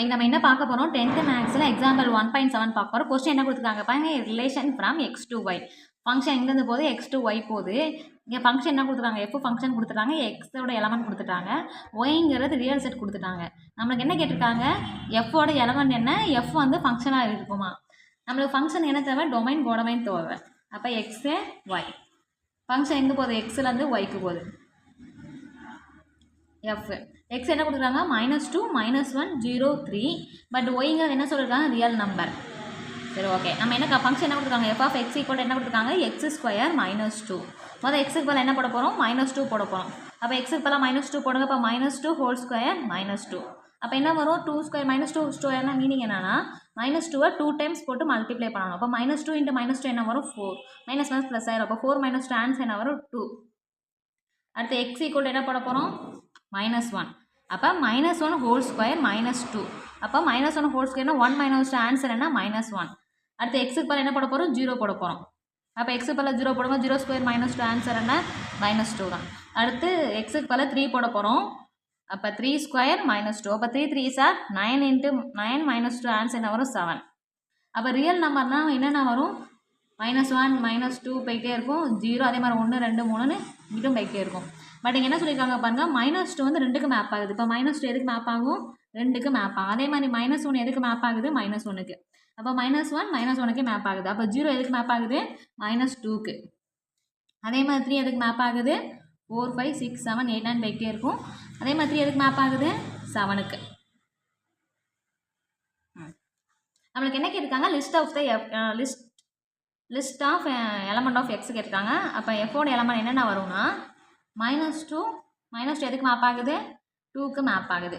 இன்றைக்கி நம்ம என்ன பார்க்க போகிறோம் 10th மேக்ஸில் எக்ஸாம்பிள் 1.7 பார்க்க போகிறோம். கொஸ்டின் என்ன கொடுத்துருக்காங்க பாருங்க, relation from X to Y. Function எங்கேருந்து போகுது, எக்ஸ் டு ஒய் போகுது. இங்கே ஃபங்க்ஷன் என்ன கொடுத்துருக்காங்க, எஃப் ஃபங்க்ஷன் கொடுத்துட்டாங்க, எக்ஸோட எலமெண்ட் கொடுத்துட்டாங்க, ஒய்ங்கிறது ரியல் செட் கொடுத்துட்டாங்க. நம்மளுக்கு என்ன கேட்டிருக்காங்க, எஃபோட எலமெண்ட் என்ன, எஃப் வந்து ஃபங்க்ஷனாக இருக்குமா. நம்மளுக்கு ஃபங்க்ஷன் என்ன தேவை, டொமைன் கோடமைன் தேவை. அப்போ எக்ஸு ஒய் ஃபங்க்ஷன் எங்கே போகுது, எக்ஸ்லேருந்து ஒய்க்கு போகுது. எஃப் எக்ஸ் என்ன கொடுக்குறாங்க, -2 -1 0 3. பட் ஒய்ங்கிறது என்ன சொல்லியிருக்காங்க, ரியல் நம்பர். சரி ஓகே, நம்ம என்ன ஃபங்க்ஷன் என்ன கொடுத்துருக்காங்க, எஃப் ஆஃப் எக்ஸ் ஈக்குவல் என்ன கொடுத்துருக்காங்க, x² -2. முதல் எக்ஸுக்கு பதில் என்ன போட போகிறோம், -2 போட போகிறோம். அப்போ எக்ஸுக்கு பதில் -2 போடுங்க. அப்போ -2 ஹோல் ஸ்கொயர் -2. அப்போ என்ன வரும், 2² -2² மீனிங் என்னன்னா -2 2 டைம்ஸ் போட்டு மல்டிப்ளை பண்ணணும். அப்போ -2 × -2 என்ன வரும், 4. மைனஸ் ப்ளஸ் ஆயிரும். அப்போ 4 - 2 ஆன்சர் என்ன வரும், 2. அடுத்து எக்ஸ் ஈக்குவல் என்ன போட போகிறோம், -1. அப்போ -1 ஹோல் ஸ்கொயர் -2. அப்போ -1 ஹோல் ஸ்கொயர்னா 1 - 2 ஆன்சர் என்ன, -1. அடுத்து எக்ஸுக்கு பதில் என்ன போட போகிறோம், 0 போட போகிறோம். அப்போ எக்ஸுக்கு பதில் 0 போடும்போது 0² -2 ஆன்சர் என்ன, -2 தான். அடுத்து எக்ஸுக்கு பதில் 3 போட போகிறோம். அப்போ 3² -2. அப்போ 3 3s are 9 × 9 -2 ஆன்சர் என்ன வரும், 7. அப்போ ரியல் நம்பர்னால் என்னென்ன வரும், -1 -2 போயிட்டே இருக்கும், 0 அதே மாதிரி 1 2 3ன்னு இங்கிட்டும் போயிட்டே இருக்கும். பட் இங்கே என்ன சொல்லியிருக்காங்க பாருங்கள், -2 வந்து 2க்கு மேப் ஆகுது. இப்போ -2 எதுக்கு மேப் ஆகும், 2க்கு மேப் ஆகும். அதே மாதிரி -1 எதுக்கு மேப் ஆகுது, -1க்கு. அப்போ -1 -1க்கு மேப் ஆகுது. அப்போ 0 எதுக்கு மேப் ஆகுது, -2க்கு. அதே மாதிரி 3 எதுக்கு மேப் ஆகுது, 4 5 6 7 8 9 போயிட்டே இருக்கும். அதே மாதிரி 3 எதுக்கு மேப் ஆகுது, 7க்கு. நம்மளுக்கு என்ன கேட்டிருக்காங்க, list of element of X கேட்டிருக்காங்க. அப்போ எஃபோட எலமெண்ட் என்னென்ன வரும்னா -2 எதுக்கு மேப் ஆகுது, 2க்கு மேப் ஆகுது.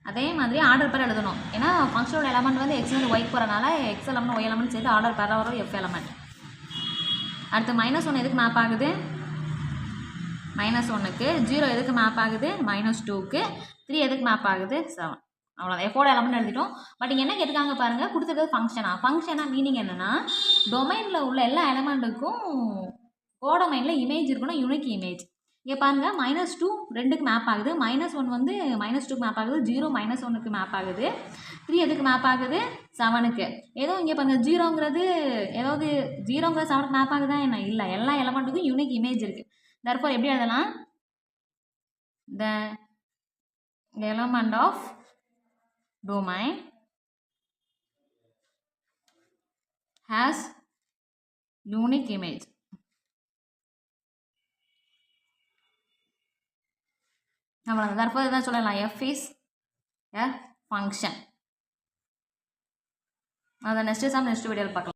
அதே மாதிரி ஆர்டர் பேர் எழுதணும். ஏன்னா ஃபங்க்ஷனோட எலமெண்ட் வந்து எக்ஸ்லேருந்து ஒய்க்கு போகிறனால எக்ஸ் எலமெண்ட் ஒய் எலமெண்ட் சேர்த்து ஆர்டர் பேராக வரும் எஃப் எலமெண்ட். அடுத்து -1 எதுக்கு மேப் ஆகுது, -1க்கு. 0 எதுக்கு மேப் ஆகுது, -2க்கு. 3 எதுக்கு மேப் ஆகுது, 7. அவ்வளோதான், எஃபோட எலமெண்ட் எழுதிட்டோம். பட் இங்கே என்ன கேட்டிருக்காங்க பாருங்கள், கொடுத்துருக்கிறது ஃபங்க்ஷனாக மீனிங் என்னென்னா, டொமைனில் உள்ள எல்லா எலமெண்ட்டுக்கும் கோடொமைனில் இமேஜ் இருக்கணும், யூனிக் இமேஜ். இங்கே பாருங்கள், -2 2க்கு மேப் ஆகுது, -1 வந்து -2க்கு மேப் ஆகுது, 0 -1க்கு மேப் ஆகுது, 3 எதுக்கு மேப் ஆகுது, 7க்கு. ஏதோ இங்கே பாருங்கள் 0ங்கிறது 7க்கு மேப் ஆகுதா என்ன, இல்லை, எல்லா எலமெண்ட்டுக்கும் யூனிக் இமேஜ் இருக்குது. தர்ஃபோர் எப்படி எழுதலாம், the element of domain has unique image. அவ்வளோதான். தர்ஃபோர் இதான் சொல்லலாம், f is a function. அதை நெக்ஸ்ட் வீடியோவில் பார்க்கலாம்.